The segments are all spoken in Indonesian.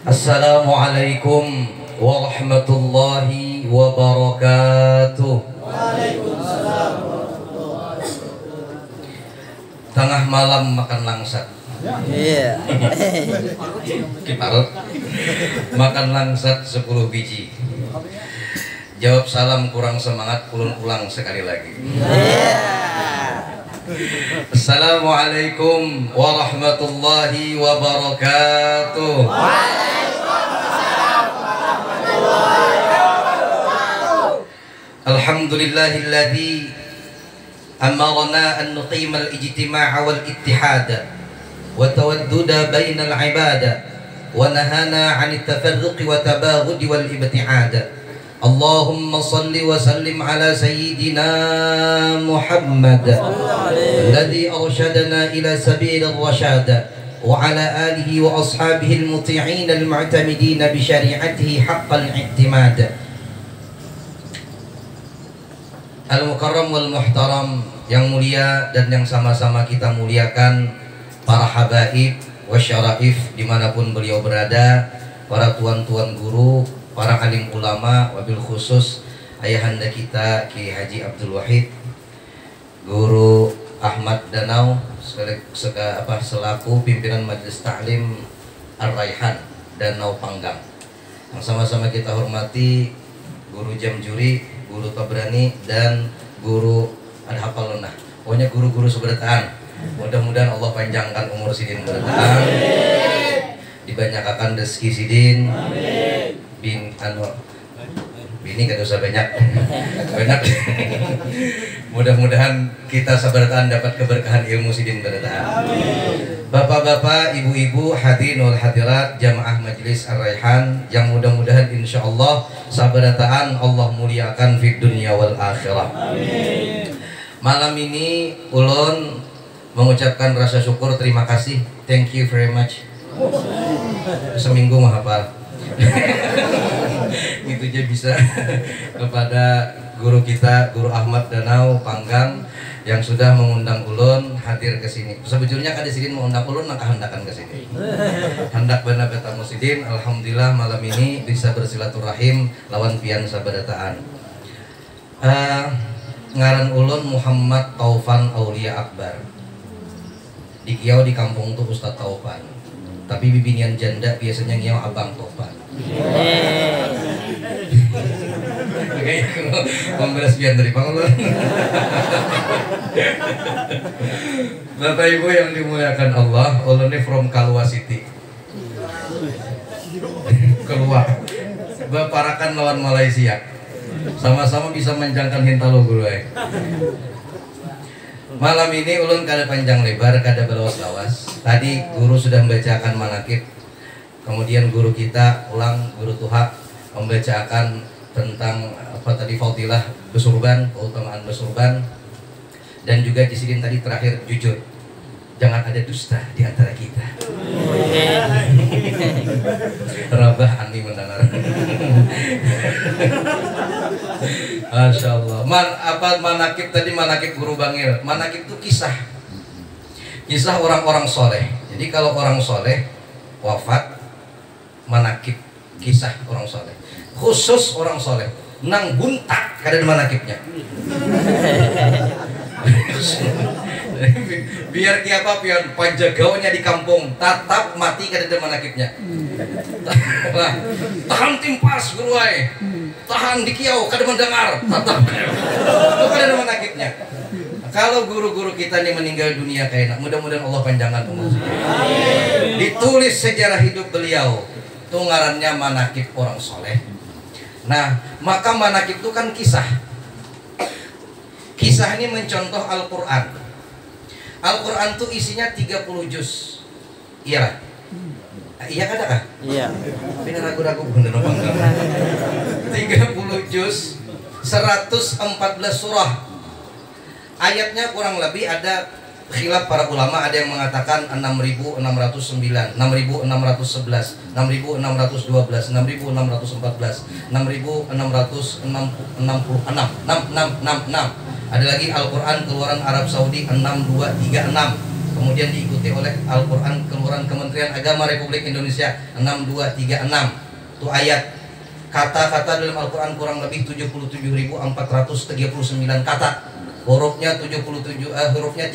Assalamualaikum warahmatullahi wabarakatuh. Waalaikumsalam. Tengah malam makan langsat. Iya. Kiparut. Makan langsat 10 biji. Jawab salam kurang semangat, ulun ulang sekali lagi. Assalamualaikum warahmatullahi wabarakatuh. Waalaikumsalam warahmatullahi wabarakatuh. Alhamdulillahilladzi amarna an nuqima al-ijtima'a wal ittihada wa tawadduda bainal ibada wa nahana 'anit tafarruqi wa tabaghudi wal ibti'ada. Allahumma salli wa sallim ala sayyidina Muhammad alladhi arshadana ila sabilir rasyad wa ala alihi wa ashabihi al-muti'in al-mu'tamidin bi syari'atihi haqqal i'timad. Al-mukarram wal muhtaram, yang mulia dan yang sama-sama kita muliakan, para habaib wasyaraif dimanapun beliau berada, para tuan-tuan guru, para alim ulama, wabil khusus ayahanda kita Ki Haji Abdul Wahid, Guru Ahmad Danau selaku pimpinan Majelis Ta'lim Ar-Raihan Danau Panggang, yang sama-sama kita hormati Guru Jamjuri, Guru Tabrani, dan Guru Adhapalunah. Pokoknya guru-guru seberataan. Mudah-mudahan Allah panjangkan umur sidin bertahan, dibanyakan rezeki sidin. Bini gak usah banyak. Mudah-mudahan kita sabarataan dapat keberkahan ilmu sidin barataan. Bapak-bapak, ibu-ibu, hadirin wal hadirat jamaah Majelis Ar-Raihan, yang mudah-mudahan insyaallah sabarataan Allah muliakan fid dunya wal akhirah. Malam ini ulun mengucapkan rasa syukur, terima kasih, thank you very much. Seminggu mah hafal. Gitu aja bisa. Kepada guru kita, Guru Ahmad Danau Panggang, yang sudah mengundang ulun hadir ke sini. Sebetulnya kan di sini mengundang ulun nang kehendakan ke sini. Hendak benar beta musidin, alhamdulillah malam ini bisa bersilaturahim lawan pian sabarataan. Ngaran ulun Muhammad Taufan Aulia Akbar. Di Kiau di kampung tuh Ustadz Taufan. Tapi bibinian janda biasanya ngiau Abang Taufan. Kayaknya pemberes pian dari pangulun. Bapak Ibu yang dimuliakan Allah, ulun ini from Kalua City. Keluar. Baparakan lawan Malaysia. Sama-sama bisa menjangkan hintalo guru. Malam ini ulun kada panjang lebar, kada belawas-lawas. Tadi guru sudah membacakan manakib. Kemudian guru kita ulang, Guru Tuha membacakan tentang apa tadi, fadilah besurban, keutamaan besurban. Dan juga di sini tadi terakhir jujur. Jangan ada dusta di antara kita. Rabah Ani mendengar. Masya Allah. Manakib tadi, manakib Guru Bangil. Manakib itu kisah orang-orang soleh. Jadi kalau orang soleh wafat, manakib kisah orang soleh. Khusus orang soleh nang buntak kada manakibnya. Biar dia apa, biar panjagaunya di kampung tatap mati kada ada manakibnya. Tahan timpas guru ay, tahan di Kiau kada mendengar tatap itu kada ada manakibnya. Kalau guru-guru kita ini meninggal dunia kayak mudah-mudahan Allah panjangkan umurnya. Ditulis sejarah hidup beliau itu ngarannya manakib orang soleh. Nah, maka manakib itu kan kisah. Kisah ini mencontoh Al-Quran. Al-Quran itu isinya 30 juz. Iya. Iya kada kah? Iya. Tapi ragu-ragu bener apa enggak? 30 juz, 114 surah. Ayatnya kurang lebih ada khilaf para ulama, ada yang mengatakan 6.609, 6.611, 6.612, 6.614, 6.666, ada lagi Al-Quran keluaran Arab Saudi 6236, kemudian diikuti oleh Al-Quran Keluaran Kementerian Agama Republik Indonesia 6236. Itu ayat. Kata-kata dalam Al-Quran kurang lebih 77.439 kata. Hurufnya 313.015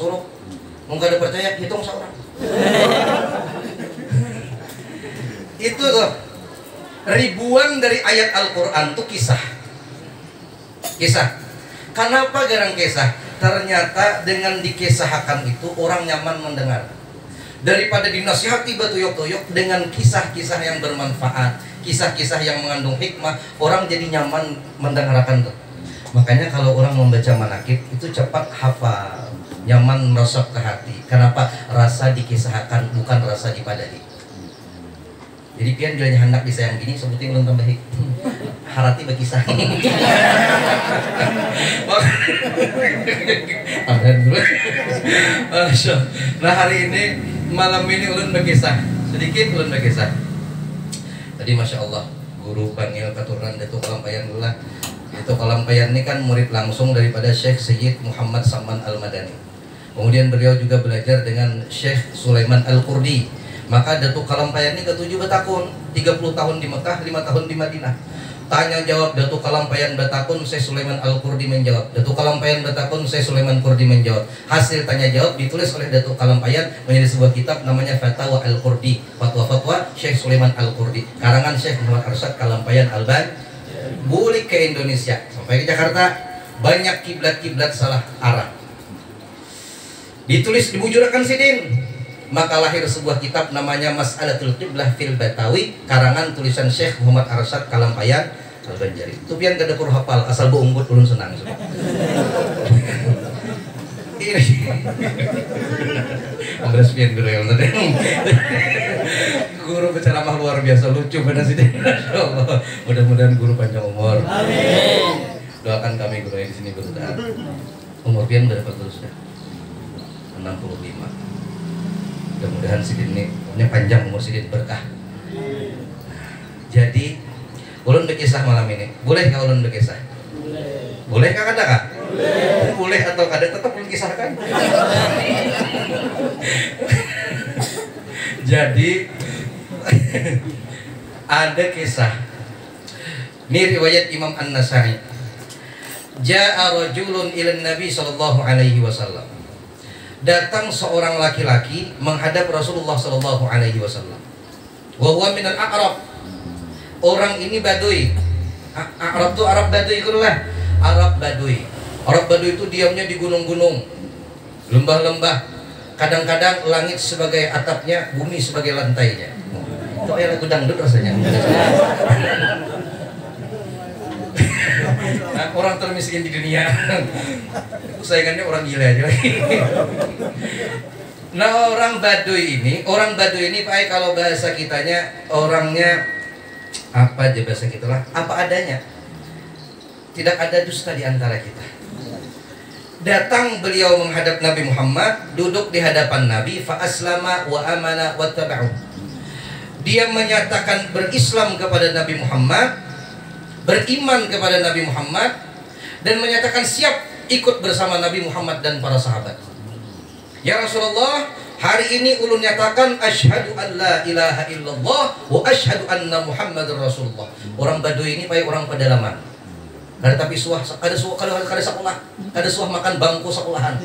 huruf. Mungkin ada percaya, hitung seorang. Itu tuh ribuan dari ayat Al-Quran itu kisah. Kenapa garang kisah? Ternyata dengan dikisahkan itu orang nyaman mendengar. Daripada dinasihati batuyok-tuyok, dengan kisah-kisah yang bermanfaat, kisah-kisah yang mengandung hikmah, orang jadi nyaman mendengarkan tuh. Makanya kalau orang membaca manakib itu cepat hafal, nyaman merosot ke hati. Kenapa? Rasa dikisahkan, bukan rasa dipadahi. Jadi pian bilanya hendak disayang gini sebutin belum tambah harati berkisah. Nah hari ini malam ini ulun berkisah sedikit, ulun berkisah. Tadi masya Allah guru panggil keturunan Datuk Kalampayan dulu lah. Datuk Kalampayan ini kan murid langsung daripada Syekh Sayyid Muhammad Saman Al-Madani. Kemudian beliau juga belajar dengan Syekh Sulaiman Al-Qurdi. Maka Datuk Kalampayan ini ke-7 bertakun, 30 tahun di Mekah, 5 tahun di Madinah. Tanya jawab Datuk Kalampayan bertakun, Syekh Sulaiman Al-Qurdi menjawab. Datuk Kalampayan bertakun, Syekh Sulaiman Qurdi menjawab. Hasil tanya jawab ditulis oleh Datuk Kalampayan menjadi sebuah kitab namanya Fatwa Al-Qurdi, fatwa-fatwa Syekh Sulaiman Al-Qurdi, karangan Syekh Muhammad Arsyad Kalampayan Alban. Bulik ke Indonesia sampai ke Jakarta, banyak kiblat-kiblat salah arah. Ditulis dibujurakan sidin. Maka lahir sebuah kitab namanya Mas'alatul Qiblah fil Batawi, karangan tulisan Syekh Muhammad Arsyad Kalampayan Al-Banjari. Itu pian kada kur hafal, asal bu unggut ulun senang. Ini. Ambres pian guru yang tadi. Guru berceramah luar biasa lucu pada sini. Masyaallah. Mudah-mudahan guru panjang umur. Amin. Doakan kami guru yang di sini berdoa. Umur pian berapa guru sudah? 65. Mudah-mudahan sidin ini punya panjang umur, sidin berkah. Jadi ulun berkisah malam ini. Boleh nggak ulun berkisah? Boleh kah kada kah? Boleh atau kada tetap ulun kisahkan. Jadi ada kisah. Ini riwayat Imam An-Nasai. Ja'a rajulun ila Nabi sallallahu alaihi wasallam. Datang seorang laki-laki menghadap Rasulullah sallallahu alaihi wasallam. Wa huwa minal A'rab. Orang ini Badui. Arab itu Arab Badui itulah. Arab Badui. Arab Badui itu diamnya di gunung-gunung, lembah-lembah. Kadang-kadang langit sebagai atapnya, bumi sebagai lantainya. Itu kayak lagu dangdut rasanya. Nah, orang termiskin di dunia. Saingannya orang gila aja. Nah orang Baduy ini Pak, kalau bahasa kitanya orangnya apa aja bahasa kita lah, apa adanya. Tidak ada dusta di antara kita. Datang beliau menghadap Nabi Muhammad, duduk di hadapan Nabi, fa aslama wa amana wa taba'u. Dia menyatakan berislam kepada Nabi Muhammad, beriman kepada Nabi Muhammad, dan menyatakan siap ikut bersama Nabi Muhammad dan para sahabat. Ya Rasulullah, hari ini ulun nyatakan asyhadu an la ilaha illallah wa asyhadu anna Muhammadar Rasulullah. Orang Baduy ini pakai orang pedalaman. Kada tapi suah, kada sekolah, kada suah makan bangku sekolahan.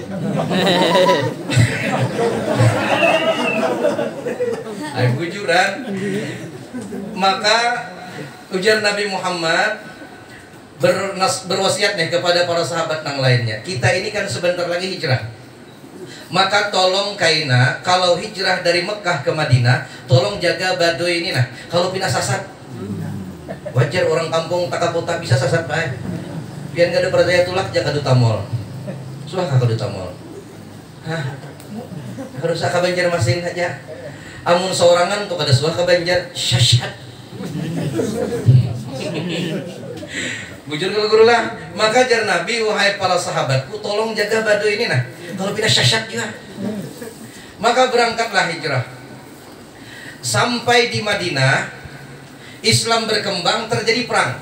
Ay bujuran. Maka ujar Nabi Muhammad berwasiat nih kepada para sahabat yang lainnya. Kita ini kan sebentar lagi hijrah. Maka tolong kaina kalau hijrah dari Mekah ke Madinah, tolong jaga Baduy ini nah. Kalau pindah sasat, wajar orang kampung tak kota bisa sasat baik. Biar gak ada percaya tulak jaga duta mall. Suah kakak duta mall. Hah? Harus ka Banjar masing aja. Amun sorangan tuh kada suah ka Banjar syashat. Bujur kalau guru lah. Maka jar Nabi, wahai para sahabatku, tolong jaga Baduy ini nah. Kalau pindah syashat juga. Maka berangkatlah hijrah. Sampai di Madinah, Islam berkembang, terjadi perang.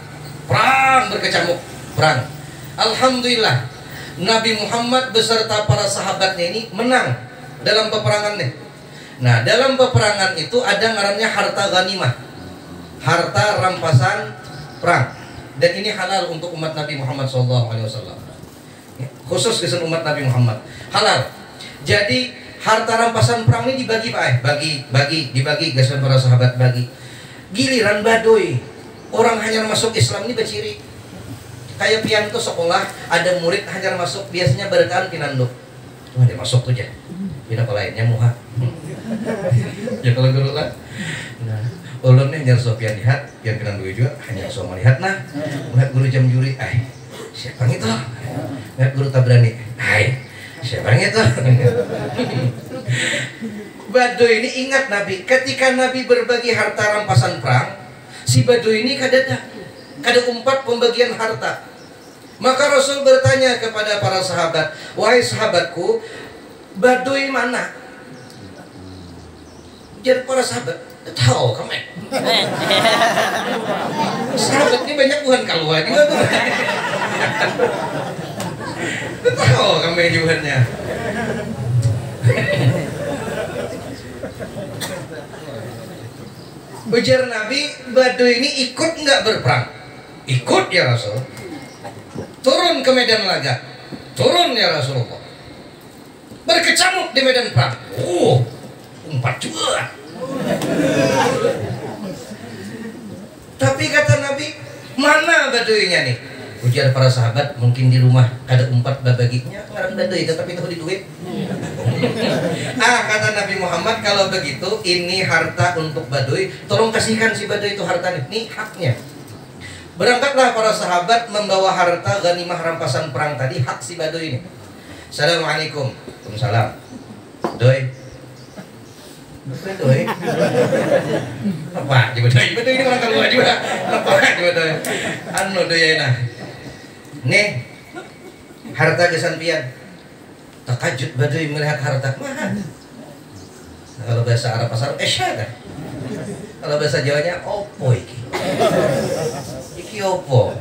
Perang berkecamuk, perang. Alhamdulillah, Nabi Muhammad beserta para sahabatnya ini menang dalam peperangan nih. Nah, dalam peperangan itu ada ngarannya harta ghanimah, harta rampasan perang. Dan ini halal untuk umat Nabi Muhammad SAW. Khusus kesan umat Nabi Muhammad halal. Jadi harta rampasan perang ini dibagi Pak, dibagi kesan para sahabat bagi. Giliran Baduy, orang hanya masuk Islam ini berciri. Kayak pian tuh sekolah ada murid hanya masuk biasanya berkaan pinanduk. Wah dia masuk tuh aja. Bina lainnya muha. Ya kalau guru kan. Nah, ulun nih nyar Sofian lihat, yang pinanduk juga hanya semua lihat nah. Melihat guru jam juri, siapa itu? Melihat guru Tabrani, siapa itu? Baduy ini ingat Nabi, ketika Nabi berbagi harta rampasan perang, si Baduy ini kada umpat pembagian harta. Maka Rasul bertanya kepada para sahabat, wahai sahabatku, Baduy mana? Jadi para sahabat, tahu kamu. Sahabat ini banyak bukan keluar juga tuh. Tahu kamu juhannya. Ujar Nabi, Baduy ini ikut nggak berperang? Ikut ya Rasul. Turun ke medan laga. Turun ya Rasulullah. Berkecamuk di medan perang. Umpat juga. Tapi kata Nabi, mana Baduynya nih? Ujar para sahabat, mungkin di rumah ada umpat babaginya, ngaran Baduy tetapi itu di duit. Kata Nabi Muhammad, kalau begitu ini harta untuk Baduy, tolong kasihkan si Baduy itu hartanya, ini haknya. Berangkatlah para sahabat membawa harta ghanimah rampasan perang tadi, hak si Baduy ini. Assalamualaikum. Waalaikumsalam. Doy. Doy. Apa? Baduy ini orang keluar juga. Apa? Doy. Anu doy nah. Nih, harta kesampian. Takajud Baduy melihat harta. Mana? Nah, kalau bahasa Arab pasar kan? Kalau bahasa Jawanya opo iki. Iki opo.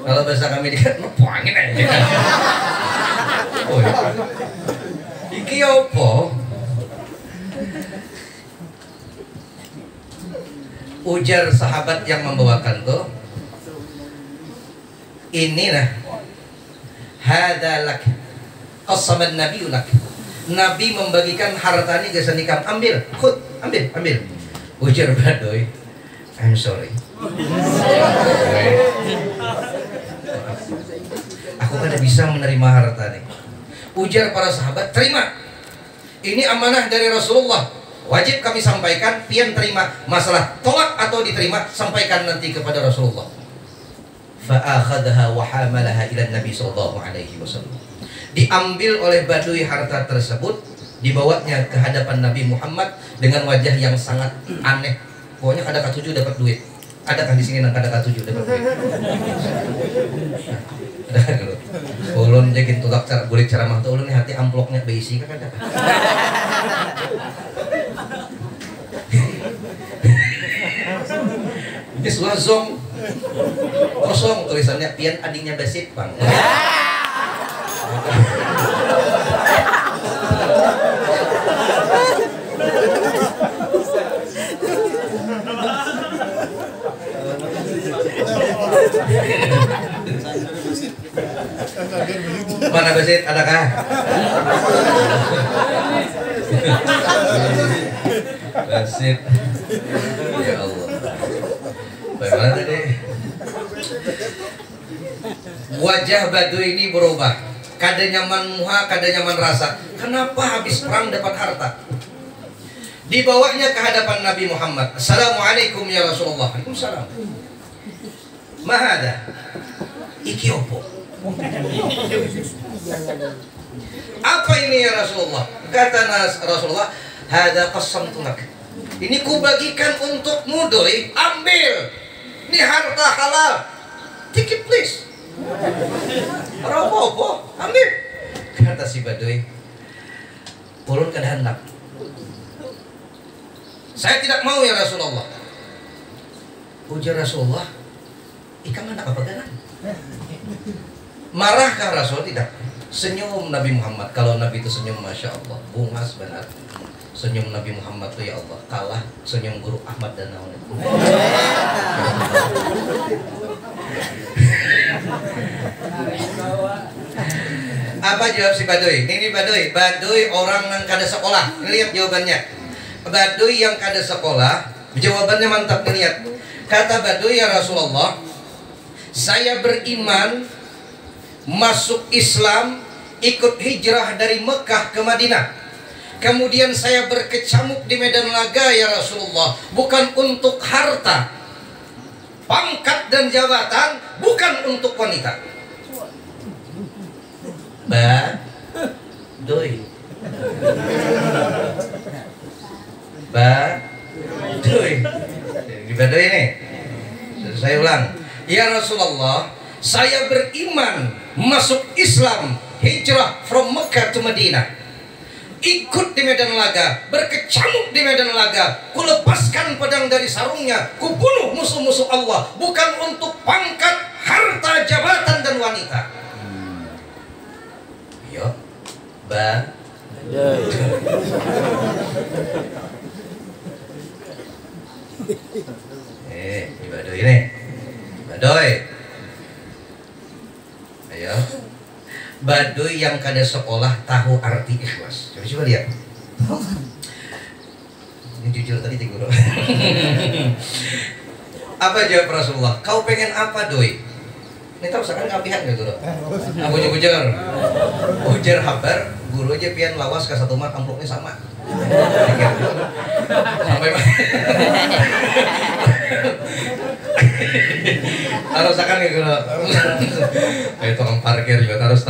Kalau bahasa kami dikatakan nopo angin aja. Iki opo. Ujar sahabat yang membawakan tuh, ini nah, hadalak qasaman Nabi lak. Nabi membagikan harta ini ke senikam, ambil, ambil. Ujar Baduy, I'm sorry. Aku kada bisa menerima harta ini. Ujar para sahabat, terima. Ini amanah dari Rasulullah. Wajib kami sampaikan, pian terima. Masalah tolak atau diterima, sampaikan nanti kepada Rasulullah. Fa'akhadha wa hamalaha ila Nabi sallallahu alaihi wasallam. Diambil oleh Baduy harta tersebut, dibawanya ke hadapan Nabi Muhammad dengan wajah yang sangat aneh. Pokoknya kada katujuh dapat duit. Adakah di sini nang kada katujuh dapat duit? Ada kan dulu. Ulun jakin tulak cara bulik ceramah tuh ulun hati amplopnya berisi kan ada. Ini suah zong kosong tulisannya pian adiknya Basit Bang. Mana Basit? Adakah? Basit. Ya Allah. Bagaimana tadi? Wajah Baduy ini berubah. Kada nyaman muha, kada nyaman rasa. Kenapa habis perang dapat harta? Dibawanya ke hadapan Nabi Muhammad. Assalamualaikum ya Rasulullah. Waalaikumsalam. Mahada. Iki opo? Apa ini ya Rasulullah? Kata Rasulullah, hada qasamtu lak. Ini kubagikan untukmu Doy. Ambil. Ini harta halal. Take it please. Orang apa? Ambil. Kata si Baduy, ulun kada hendak. Saya tidak mau ya Rasulullah. Ujar Rasulullah, ikan hendak apa ganan? Marahkah Rasul? Tidak. Senyum Nabi Muhammad. Kalau Nabi itu senyum, Masya Allah, bunga sebenarnya. Senyum Nabi Muhammad tuh ya Allah kalah senyum Guru Ahmad Danaun. Apa jawab si Baduy? Ini Baduy orang yang kada sekolah. Lihat jawabannya. Baduy yang kada sekolah, jawabannya mantap. Lihat. Kata Baduy, ya Rasulullah, saya beriman, masuk Islam, ikut hijrah dari Mekah ke Madinah. Kemudian saya berkecamuk di medan laga ya Rasulullah, bukan untuk harta, pangkat dan jabatan, bukan untuk wanita. Baduy. Di Baduy ini. Saya ulang. Ya Rasulullah, saya beriman, masuk Islam, hijrah from Mekah to Madinah, ikut di medan laga, berkecamuk di medan laga, kulepaskan pedang dari sarungnya, kubunuh musuh-musuh Allah, bukan untuk pangkat, harta, jabatan dan wanita. Yo, ini Baduy ini. Baduy. Ayo. Baduy yang kada sekolah tahu arti ikhlas. Coba lihat. Ini jujur tadi Guru. Apa jawab Rasulullah? Kau pengen apa, Doi? Ini tahu sekarang ngapihan gak Guru? Aku ujar. Ujar habar, Guru aja pian lawas ke satu mat amplopnya sama. Sampai harus akan gitu loh. Kayak tukang parkir juga terus.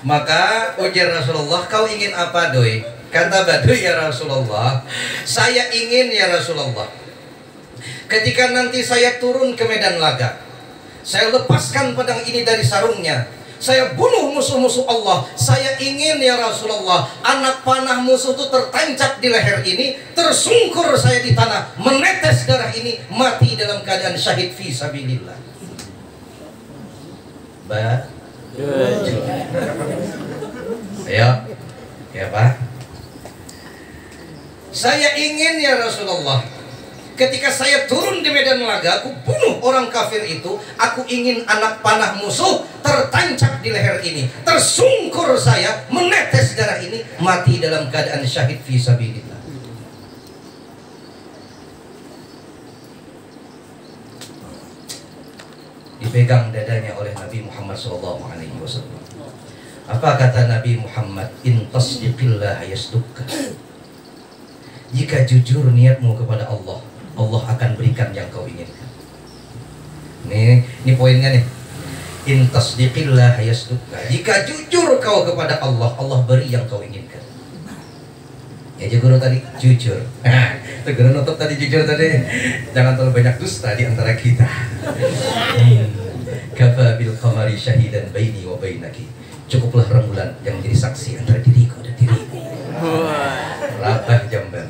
Maka ujar Rasulullah, kau ingin apa, Doi? Kata Baduy, ya Rasulullah, saya ingin ya Rasulullah, ketika nanti saya turun ke medan laga, saya lepaskan pedang ini dari sarungnya, saya bunuh musuh-musuh Allah. Saya ingin ya Rasulullah, anak panah musuh itu tertancap di leher ini, tersungkur saya di tanah, menetes darah ini, mati dalam keadaan syahid fi sabilillah. Ayo, ya Pak. Saya ingin ya Rasulullah, ketika saya turun di medan laga, aku bunuh orang kafir itu, aku ingin anak panah musuh tertancap di leher ini, tersungkur saya, menetes darah ini, mati dalam keadaan syahid fi sabilillah. Dipegang dadanya oleh Nabi Muhammad SAW. Apa kata Nabi Muhammad? In tasdiqillah yasdukka. Jika jujur niatmu kepada Allah, Allah akan berikan yang kau inginkan. Ini poinnya nih. In tasdiqillah yasdukka. Jika jujur kau kepada Allah, Allah beri yang kau inginkan. Ya Guru tadi jujur. Itu Guru nutup tadi jujur tadi. Jangan terlalu banyak dusta di antara kita. Kafa bil qamari syahidan baini wa bainaki. Cukuplah rembulan yang menjadi saksi antara diriku dan dirimu. Rabah Jamban.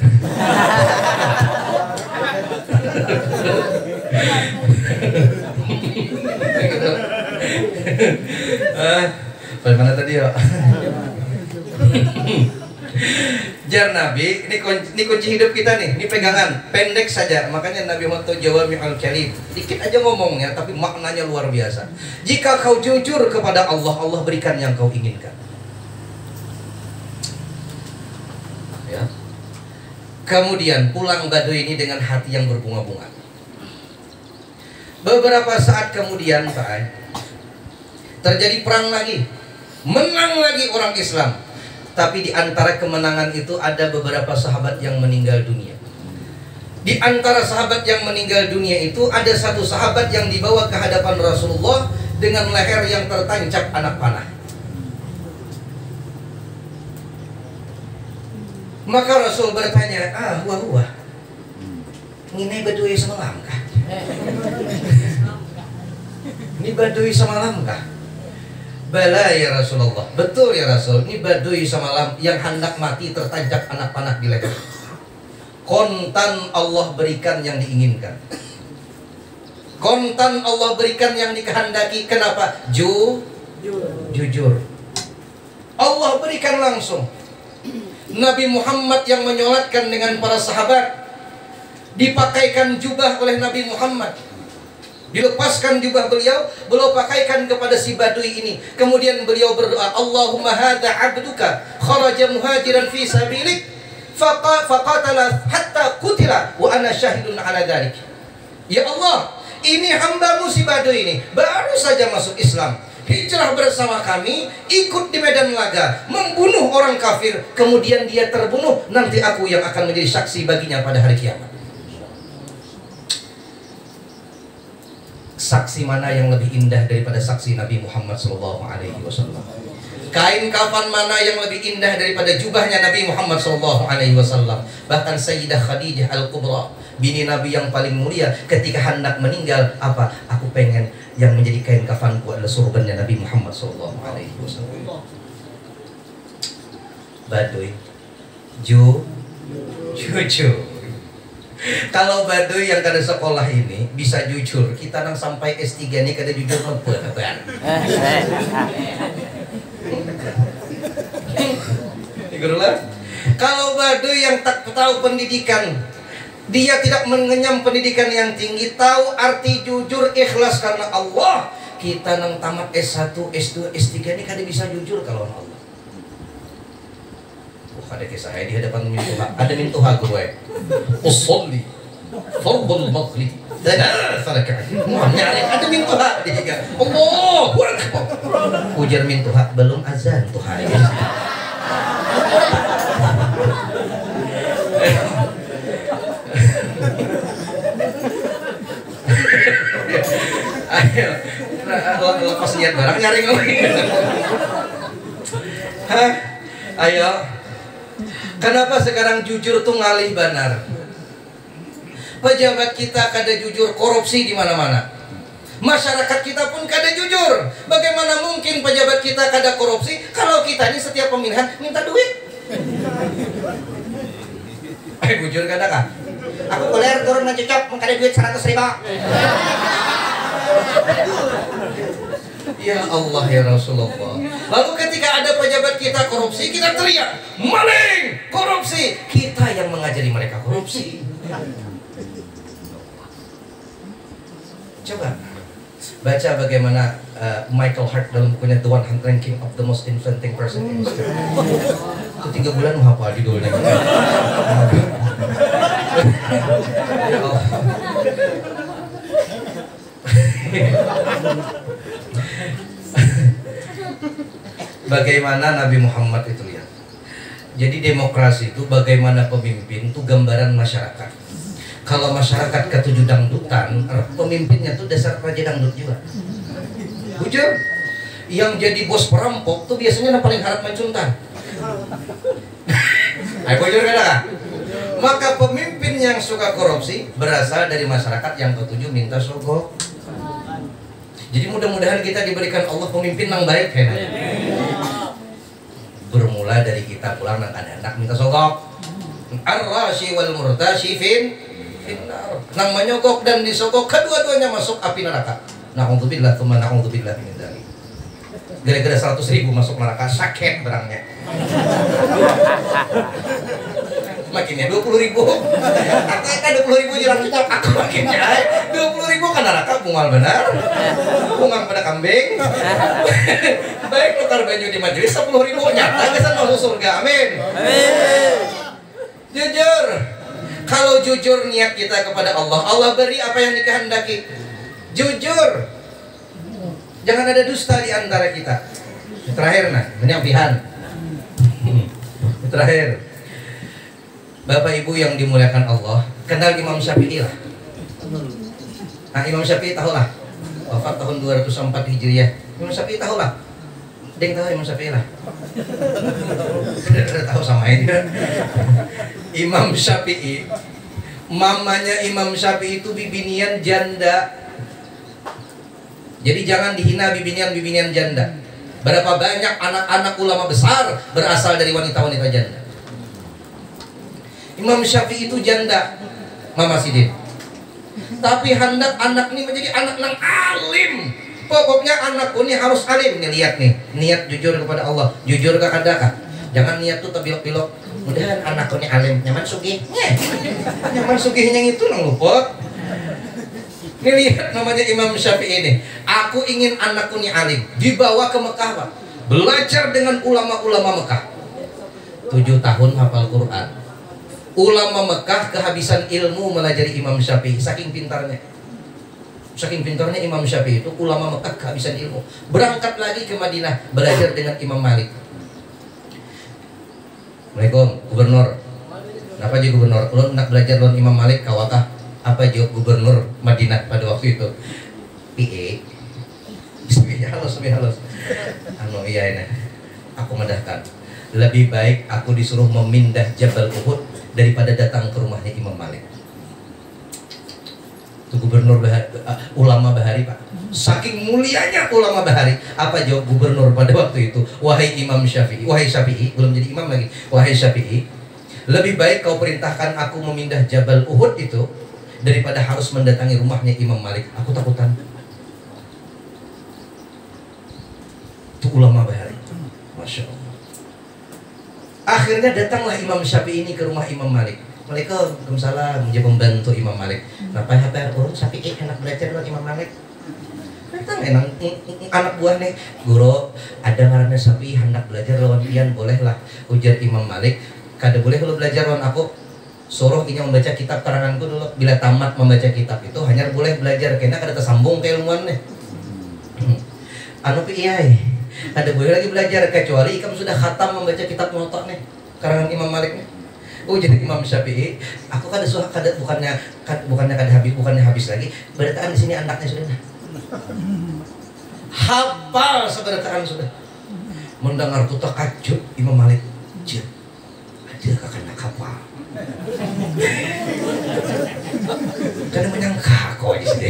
Bagaimana tadi ya? Jar Nabi, ini kunci hidup kita nih, ini pegangan pendek saja. Makanya Nabi Muhammad Jawami'ul Kalim, dikit aja ngomongnya tapi maknanya luar biasa. Jika kau jujur kepada Allah, Allah berikan yang kau inginkan. Ya. Kemudian pulang Baduy ini dengan hati yang berbunga-bunga. Beberapa saat kemudian Pak, terjadi perang lagi, menang lagi orang Islam. Tapi di antara kemenangan itu ada beberapa sahabat yang meninggal dunia. Di antara sahabat yang meninggal dunia itu ada satu sahabat yang dibawa ke hadapan Rasulullah dengan leher yang tertancap anak panah. Maka Rasul bertanya, wah, ini Baduy semalam kah? Ini Baduy semalam kah? Bala ya Rasulullah, betul ya Rasul, ini Baduy semalam yang hendak mati tertancap anak panah di leher. Kontan Allah berikan yang diinginkan. Kontan Allah berikan yang dikehendaki. Kenapa? Jujur. Allah berikan langsung. Nabi Muhammad yang menyolatkan dengan para sahabat, dipakaikan jubah oleh Nabi Muhammad, dilepaskan jubah beliau pakaikan kepada si badui ini. Kemudian beliau berdoa, Allahumma hadza abduka kharaja muhajiran fi sabilik faqatala hatta qutila wa ana syahidun ala dzalik. Ya Allah, ini hambamu si badui ini baru saja masuk Islam, hijrah bersama kami, ikut di medan laga, membunuh orang kafir, kemudian dia terbunuh, nanti aku yang akan menjadi saksi baginya pada hari kiamat. Saksi mana yang lebih indah daripada saksi Nabi Muhammad SAW? Kain kafan mana yang lebih indah daripada jubahnya Nabi Muhammad SAW? Bahkan Sayyidah Khadijah Al-Kubra, bini Nabi yang paling mulia, ketika hendak meninggal, apa? Aku pengen yang menjadi kain kafanku adalah surbannya Nabi Muhammad SAW. Baduy, jujur. Kalau baduy yang kada sekolah ini bisa jujur, kita nang sampai S3 ini kada jujur mempun. Kalau baduy yang tak tahu pendidikan, dia tidak mengenyam pendidikan yang tinggi, tahu arti jujur, ikhlas karena Allah, kita nang tamat S1, S2, S3 ini kada bisa jujur kalau Allah. Ada kisah di hadapan mintuha, ada mintuha gue usolli fardul maghrib thalath rakaat, nyari ada mintuha dia, Allahu akbar, ujar mintuha, belum azan tuha ya. Ayo lepas niat barang nyaring lagi. Ayo. Kenapa sekarang jujur tuh ngalih banar? Pejabat kita kada jujur, korupsi di mana-mana. Masyarakat kita pun kada jujur. Bagaimana mungkin pejabat kita kada korupsi kalau kita ini setiap pemilihan minta duit? Jujur kada kah? Aku kuliah turun ngecocok, kada duit 100.000. Ya Allah ya Rasulullah. Lalu ketika ada pejabat kita korupsi, kita teriak, maling, korupsi. Kita yang mengajari mereka korupsi. Coba baca bagaimana Michael Hart dalam bukunya The 100 Ranking of the Most Influential Person in History. Itu 3 bulan menghafal judulnya. Ya Allah. Bagaimana Nabi Muhammad itu lihat. Jadi demokrasi itu bagaimana pemimpin itu gambaran masyarakat. Kalau masyarakat ketujuh dangdutan, pemimpinnya tuh dasar raja dangdut juga. Jujur, yang jadi bos perampok tuh biasanya yang paling harap mencuntan. Ayo bujur kada? Maka pemimpin yang suka korupsi berasal dari masyarakat yang ketujuh minta sogok. Jadi mudah-mudahan kita diberikan Allah pemimpin yang baik kayaknya. Bermula dari kita pulang nang anak minta sogok. Ar-rashi wal murtashi finnar. Nang menyogok dan disogok kedua-duanya masuk api neraka. Na'udzubillah tsumma na'udzubillah min dzalik. Gara-gara 100.000 masuk neraka sakit berangnya. Makinnya 20.000. Kata 20.000 jelang cocok, aku makinnya 20.000 kan neraka bungal benar. Bungal pada kambing. Baik tukar baju di majelis 10.000 nyata kesan masuk surga. Amin. Amin. Jujur. Kalau jujur niat kita kepada Allah, Allah beri apa yang dikehendaki. Jujur. Jangan ada dusta di antara kita. Terakhir nah, penyampaian. Terakhir. Bapak Ibu yang dimuliakan Allah, kenal Imam Syafi'i lah. Nah, Imam Syafi'i tahulah. Wafat tahun 204 Hijriah. Imam Syafi'i tahulah. Deng tahu Imam Syafi'i lah. Sudah tahu sama ini. Imam Syafi'i, mamanya Imam Syafi'i itu bibinian janda. Jadi jangan dihina bibinian janda. Berapa banyak anak-anak ulama besar berasal dari wanita-wanita janda. Imam Syafi'i itu janda, Mama Sidin. Tapi hendak anak ini menjadi anak yang alim. Pokoknya anakku ini harus alim. Nih lihat nih, niat jujur kepada Allah. Jujur ke kadakah? Jangan niat tuh terbilok-bilok. Mudahan anakku ini alim. Nyaman sugih. Nyaman sugihnya itu nang luput. Ini lihat namanya Imam Syafi'i ini. Aku ingin anakku ini alim. Dibawa ke Mekah, Pak. Belajar dengan ulama-ulama Mekah. 7 tahun hafal Quran. Ulama Mekah kehabisan ilmu melajari Imam Syafi'i. Saking pintarnya. Saking pintarnya Imam Syafi'i itu, ulama Mekah kehabisan ilmu. Berangkat lagi ke Madinah belajar dengan Imam Malik. Assalamualaikum, Gubernur. Kenapa aja Gubernur? Lo nak belajar lawan Imam Malik kawakah? Apa jawab Gubernur Madinah pada waktu itu? PA. Halus. Iya ini. Aku mendahkan. Lebih baik aku disuruh memindah Jabal Uhud daripada datang ke rumahnya Imam Malik. Itu Gubernur ulama Bahari, Pak. Saking mulianya ulama Bahari. Apa jawab Gubernur pada waktu itu? Wahai Imam Syafi'i, wahai Syafi'i, belum jadi imam lagi. Wahai Syafi'i, lebih baik kau perintahkan aku memindah Jabal Uhud itu daripada harus mendatangi rumahnya Imam Malik. Aku takutan. Itu ulama Bahari. Masya Allah. Akhirnya datanglah Imam Syafi'i ini ke rumah Imam Malik. Waalaikumsalam, menjadi pembantu Imam Malik. Kenapa urut Syafi'i enak belajar dengan Imam Malik? Datang enak anak buah nih, guru ada ngaranna Syafi'i hendak belajar lawan pian, bolehlah. Ujar Imam Malik, kada boleh kalau belajar lawan aku. Suruh ini membaca kitab karanganku dulu. Bila tamat membaca kitab itu hanya boleh belajar karena kada tersambung keilmuannya. Anu piai, kada boleh lagi belajar kecuali kamu sudah khatam membaca kitab Muwatta nih, karangan Imam Malik nih. Oh jadi Imam Syafi'i, aku kada suah kada bukannya habis lagi. Berataan di sini anaknya sudah. Hafal seberataan sudah. Mendengar tuh takjub Imam Malik. Jir, ada kakak hafal. Karena menyangka kok di sini.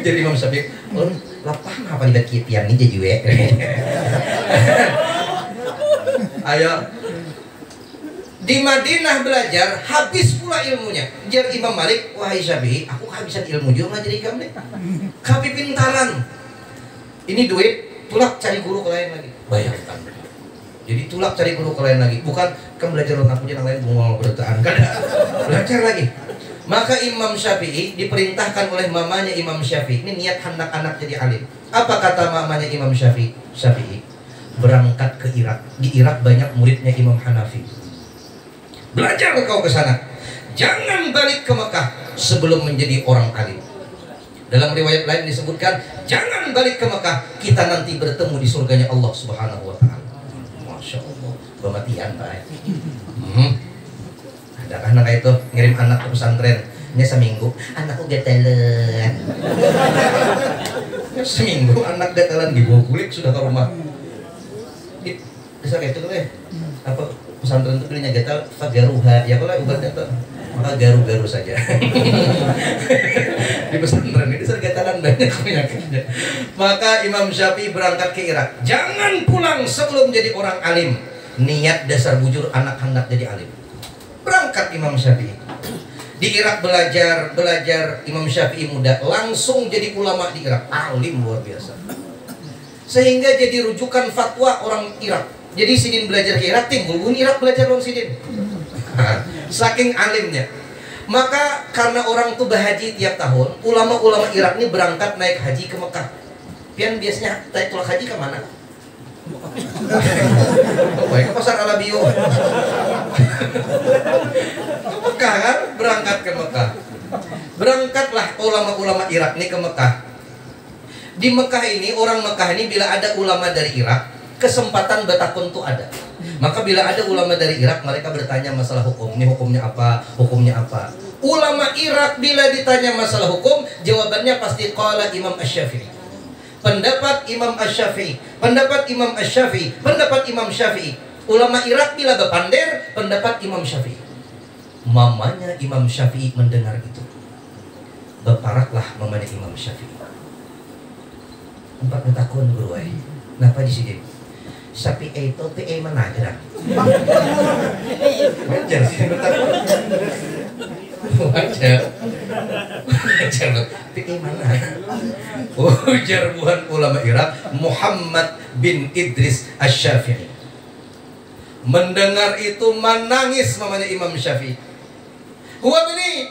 Jadi Imam Syafi'i, lapah apa di kipian ini jadi we. Ayo di Madinah belajar, habis pula ilmunya. Jar Imam Malik, wahai Syafi'i, aku kehabisan ilmu juga ngajari kamu nih. Kapi pintaran. Ini duit, tulak cari guru ke lain lagi. Bayangkan. Jadi tulak cari guru ke lain lagi. Bukan kan belajar dengan aku yang lain bungol berataan. Kada. Belajar lagi. Maka Imam Syafi'i diperintahkan oleh mamanya Imam Syafi'i. Ini niat anak-anak jadi alim. Apa kata mamanya Imam Syafi'i? Berangkat ke Irak. Di Irak banyak muridnya Imam Hanafi. Belajar kau ke sana. Jangan balik ke Mekah sebelum menjadi orang alim. Dalam riwayat lain disebutkan, jangan balik ke Mekah, kita nanti bertemu di surganya Allah Subhanahu wa taala. Masya Allah, pematian Pak. Ada anak itu ngirim anak ke pesantren, ini seminggu, anakku gatelan. Seminggu anak gatelan dibawa kulit sudah ke rumah. Bisa kayak itu deh. Apa pesantren itu belinya gatal fagaruha, ya kalau obat gatal maka garu-garu saja. Di pesantren ini sergatalan banyak penyakitnya. Maka Imam Syafi'i berangkat ke Irak. Jangan pulang sebelum jadi orang alim. Niat dasar bujur anak hendak jadi alim. Berangkat Imam Syafi'i. Di Irak belajar Imam Syafi'i muda, langsung jadi ulama di Irak, alim luar biasa. Sehingga jadi rujukan fatwa orang Irak. Jadi Sidin belajar ke Irak, timbul Irak belajar orang Sidin. Saking alimnya. Maka karena orang tuh berhaji tiap tahun, ulama-ulama Irak ini berangkat naik haji ke Mekah. Pian biasanya naik tulak haji ke mana? Ke pasar Alabio. Ke Mekah kan? Berangkat ke Mekah. Berangkatlah ulama-ulama Irak ini ke Mekah. Di Mekah ini, orang Mekah ini bila ada ulama dari Irak, kesempatan bertakun tuh ada. Maka bila ada ulama dari Irak, mereka bertanya masalah hukum. Ini hukumnya apa? Hukumnya apa? Ulama Irak bila ditanya masalah hukum, jawabannya pasti qala Imam Asy-Syafi'i. Pendapat Imam Asy-Syafi'i. Pendapat Imam Asy-Syafi'i. Pendapat Imam Syafi'i. Ulama Irak bila berpander, pendapat Imam Syafi'i. Mamanya Imam Syafi'i mendengar itu. Berparaklah mamanya Imam Syafi'i. 4 tahun guru ay. Kenapa di sini? Syafi'i itu PA mana gerak? Wajar sih Wajar. Tapi mana? Ujar buhan ulama Irak Muhammad bin Idris Asy-Syafi'i. Mendengar itu menangis mamanya Imam Syafi'i. Huwa bini,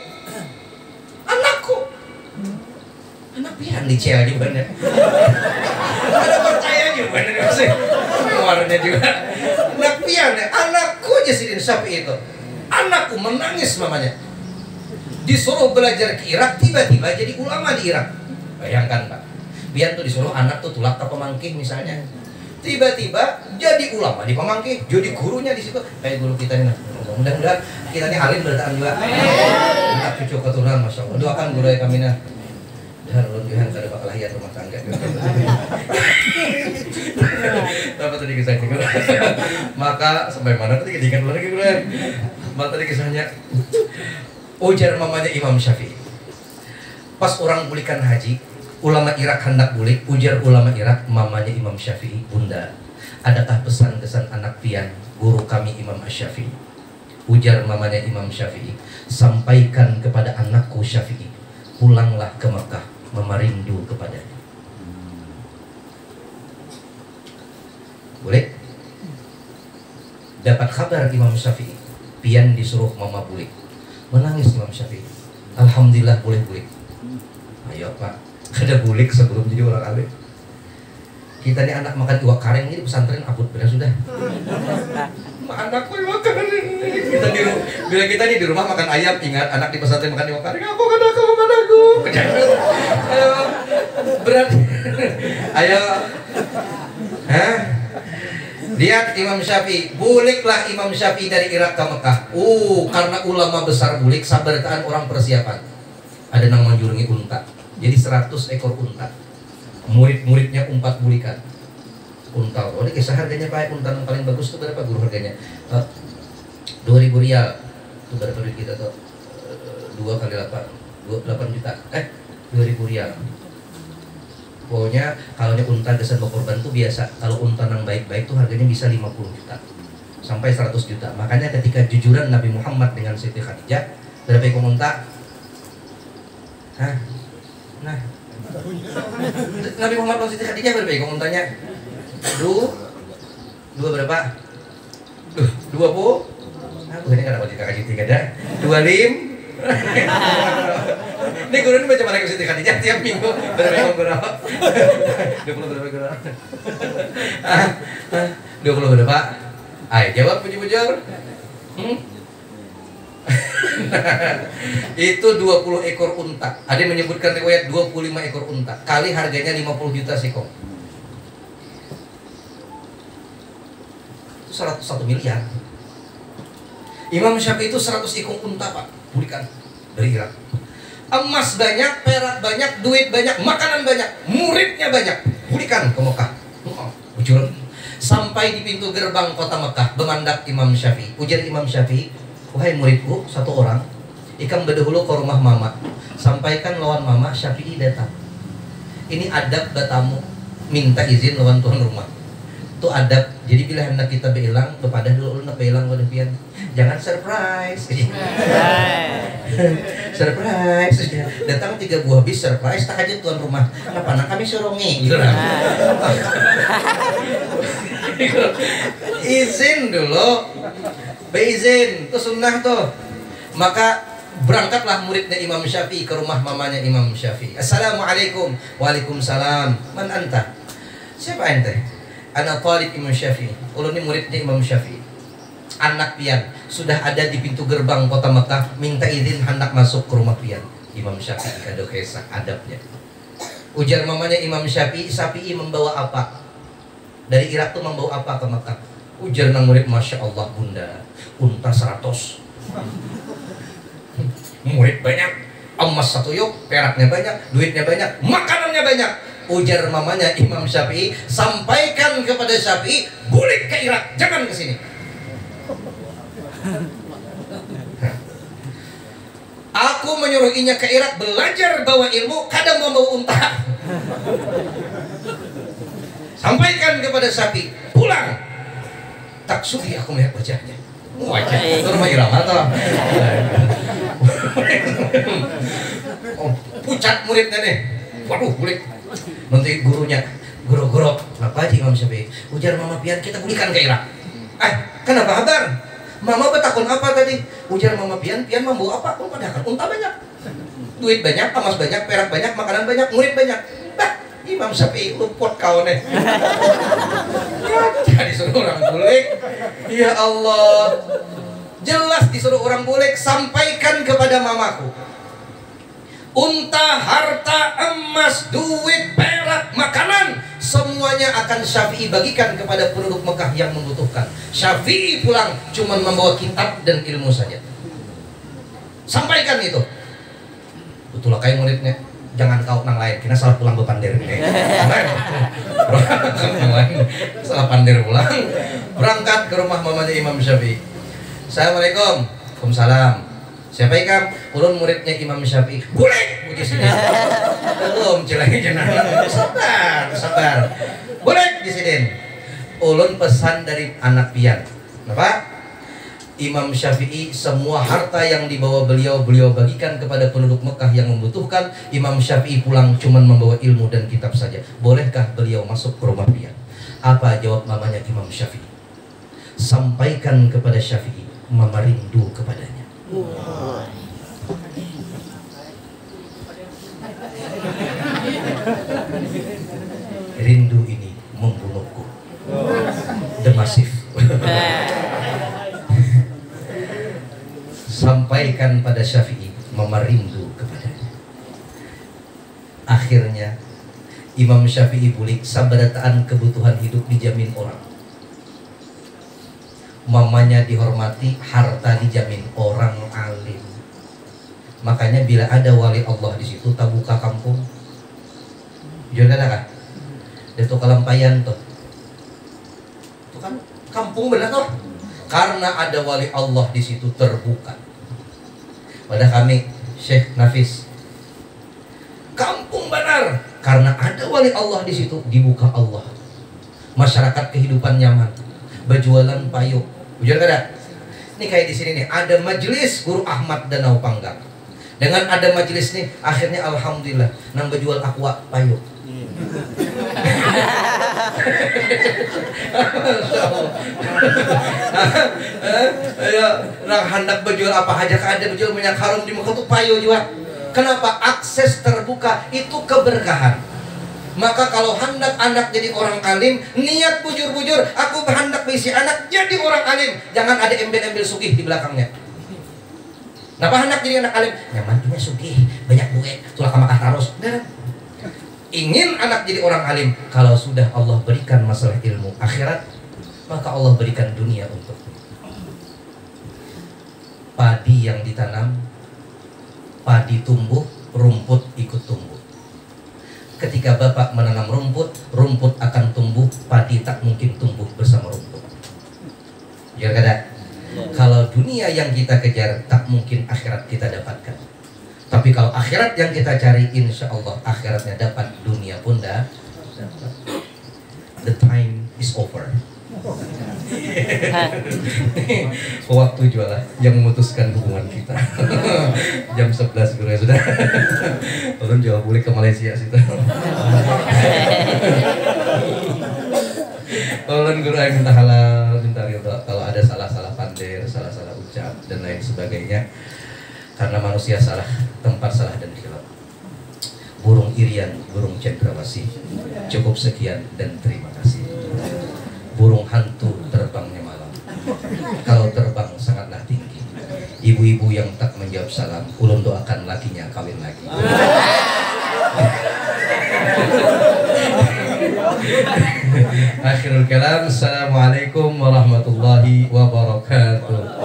anakku. Anak pian dicel juga nih. Ada percaya juga nih sih. Keluarnya juga. Anak pian nih, anakku aja si Syafi'i itu. Anakku menangis mamanya. Disuruh belajar ke Irak, tiba-tiba jadi ulama di Irak. Bayangkan Pak, Bian tuh disuruh anak tuh tulak ke Pemangkih misalnya. Tiba-tiba jadi ulama di Pemangkih, jadi gurunya di situ. Kayak guru kita ini. Mudah-mudahan kita ini alim bertahan juga. Anak cucu keturunan, masya Allah. Doakan guru kami nah. Harun kada bakal lahir rumah tangga. Apa tadi kisahnya? Maka sampai mana tadi diingat lagi gue. Maka tadi kisahnya ujar mamanya Imam Syafi'i. Pas orang bulikan haji, ulama Irak hendak bulik, ujar ulama Irak mamanya Imam Syafi'i, "Bunda, adakah pesan-kesan anak pian guru kami Imam Asy-Syafi'i?" Ujar mamanya Imam Syafi'i, "Sampaikan kepada anakku Syafi'i, pulanglah ke Mekah, memarindu kepadanya." Boleh? Dapat kabar Imam Syafi'i, pian disuruh mama bulik. Menangis Imam Syafi'i. Alhamdulillah boleh bulik. Ayo Pak, ada bulik sebelum jadi orang alim. Kita nih anak makan iwak karing ini di pesantren abut benar sudah. Anakku iwak karing. Bila kita nih di rumah makan ayam, ingat anak di pesantren makan iwak karing. Aku. Ayo, berarti. Ayo. Hah? Lihat Imam Syafi'i, buliklah Imam Syafi'i dari Irak ke Mekah. Karena ulama besar bulik, sabarkan orang persiapan. Ada nang manjurungi unta. Jadi 100 ekor unta. Murid-muridnya 4 bulikan. Unta. Oh, ini kisah harganya Pak, unta yang paling bagus itu berapa guru harganya? 2.000 rial. Itu berapa duit kita tuh? 2 kali 8. 8 juta. 2.000 rial. Pokoknya kalau unta desain korban tuh biasa. Kalau unta yang baik-baik tuh harganya bisa 50 juta sampai 100 juta. Makanya ketika jujuran Nabi Muhammad dengan Siti Khadijah, berapa ekor unta? Hah? Nah, Nabi Muhammad dan Siti Khadijah berapa ekor untanya? Dua berapa? 20? Nah, bukannya kada wajib kakak Siti kada? 25? Ini guru ini baca mana Siti Khadijah tiap minggu berapa ekor guru? 20 berapa guru? 20 berapa? Ayo jawab puji-pujar. Itu 20 ekor unta. Ada yang menyebutkan riwayat 25 ekor unta. Kali harganya 50 juta sekong. Itu 101 miliar. Imam Syafi'i itu 100 ekor unta Pak, bulikan dari Irak. Emas banyak, perak banyak, duit banyak, makanan banyak, muridnya banyak. Bulikan ke Mekah. Bujur. Sampai di pintu gerbang kota Mekah, bemandak Imam Syafi'i. Ujar Imam Syafi'i, "Wahai muridku, 1 orang, ikam berdahulu ke rumah mama. Sampaikan lawan mama Syafi'i datang. Ini adab batamu, minta izin lawan tuan rumah. Itu adab. Jadi bila hendak kita belang, kepada dulu nak belang pada pian. Jangan surprise." Surprise. Datang 3 buah bis surprise, tak aja tuan rumah. Apa nak kami surongi gitu lah. Izin dulu. Beizin, itu sunnah tuh. Maka berangkatlah muridnya Imam Syafi'i ke rumah mamanya Imam Syafi'i. "Assalamualaikum." "Waalaikumsalam." "Man anta?" "Siapa ente?" "Ana talib Imam Syafi'i." Ulun ini muridnya Imam Syafi'i. Anak pian sudah ada di pintu gerbang kota Mekah, minta izin hendak masuk ke rumah pian. Imam Syafi'i kado kisah adabnya. Ujar mamanya Imam Syafi'i, "Syafi'i membawa apa? Dari Irak tuh membawa apa ke Mekah?" Ujar nang murid, "Masya Allah Bunda, unta 100." Murid banyak, emas 1 yuk, peraknya banyak, duitnya banyak, makanannya banyak. Ujar mamanya Imam Syafi'i, "Sampaikan kepada Syafi'i, bulik ke Irak, jangan ke sini." "Aku menyuruh inya ke Irak belajar bawa ilmu, kadang mau bawa unta." "Sampaikan kepada Syafi'i, pulang." Tak sudi aku melihat wajahnya. Wajah itu rumah irama toh. Oh, pucat muridnya nih. Waduh, murid. Nanti gurunya, guru-guru, kenapa aja Imam Syafi'i? Ujar Mama Pian, kita belikan ke Irak. Kenapa habar? Mama betakun apa tadi? Ujar Mama Pian, Pian membawa apa? Padahal unta banyak, duit banyak, emas banyak, perak banyak, makanan banyak, murid banyak. Imam Syafi'i luput kau nih. Jadi suruh orang bulik. Ya Allah, jelas disuruh orang bulik, sampaikan kepada mamaku. Unta, harta, emas, duit, perak, makanan, semuanya akan Syafi'i bagikan kepada penduduk Mekah yang membutuhkan. Syafi'i pulang cuma membawa kitab dan ilmu saja. Sampaikan itu. Betul lah kayak muridnya. Jangan kau nang lain, kena salah pulang bepandir ini. Salah pandir pulang. Berangkat ke rumah mamanya Imam Syafi'i. Assalamualaikum. Waalaikumsalam. Siapa ikam? Ulun muridnya Imam Syafi'i. Boleh, puji sini. Belum celahnya jangan. Sabar. Boleh di sini. Ulun pesan dari anak pian. Kenapa? Imam Syafi'i semua harta yang dibawa beliau bagikan kepada penduduk Mekah yang membutuhkan. Imam Syafi'i pulang cuma membawa ilmu dan kitab saja. Bolehkah beliau masuk ke rumah pian? Apa jawab mamanya Imam Syafi'i? Sampaikan kepada Syafi'i, mama rindu kepadanya. Rindu ini membunuhku. Demasif. Sampaikan pada Syafi'i, mama rindu kepadanya. Akhirnya Imam Syafi'i bulik, sabarataan kebutuhan hidup dijamin orang. Mamanya dihormati, harta dijamin, orang alim. Makanya bila ada wali Allah di situ, tak buka kampung. Jujur kata itu kelampayan tuh. Itu kan kampung benar tuh. Karena ada wali Allah di situ terbuka. Pada kami Syekh Nafis, kampung benar karena ada wali Allah di situ, dibuka Allah. Masyarakat kehidupan nyaman, berjualan payung. Ujar kada? Ini kayak di sini nih, ada majelis Guru Ahmad Danau Panggang. Dengan ada majelis nih, akhirnya alhamdulillah nang berjual aqua payung. Orang hendak berjual apa aja, ada berjual minyak harum di muka tuh payo juga. Kenapa? Akses terbuka itu keberkahan. Maka kalau hendak anak jadi orang alim, niat bujur-bujur, aku hendak berisi anak jadi orang alim. Jangan ada embel-embel sugih di belakangnya. Kenapa hendak jadi anak alim? Nyaman punya sugih, banyak duit, tulah kamakah terus. Ingin anak jadi orang alim, kalau sudah Allah berikan masalah ilmu akhirat, maka Allah berikan dunia untukmu. Padi yang ditanam, padi tumbuh, rumput ikut tumbuh. Ketika Bapak menanam rumput, rumput akan tumbuh, padi tak mungkin tumbuh bersama rumput. Ya kada? Kalau dunia yang kita kejar, tak mungkin akhirat kita dapatkan. Tapi kalau akhirat yang kita cari, insya Allah akhiratnya dapat, dunia pun dah dapat. The time is over. Waktu jualah yang memutuskan hubungan kita. Jam 11 gue sudah. Orang jual boleh ke Malaysia situ. Orang guru yang minta halal, minta ridha. Kalau ada salah-salah pandir, salah-salah ucap dan lain sebagainya. Karena manusia salah tempat, salah dan khilaf. Burung irian, burung cendrawasih. Cukup sekian dan terima kasih. Burung hantu terbangnya malam. Kalau terbang sangatlah tinggi. Ibu-ibu yang tak menjawab salam, ulun doakan lakinya kawin lagi. Akhirul kalam, assalamualaikum warahmatullahi wabarakatuh.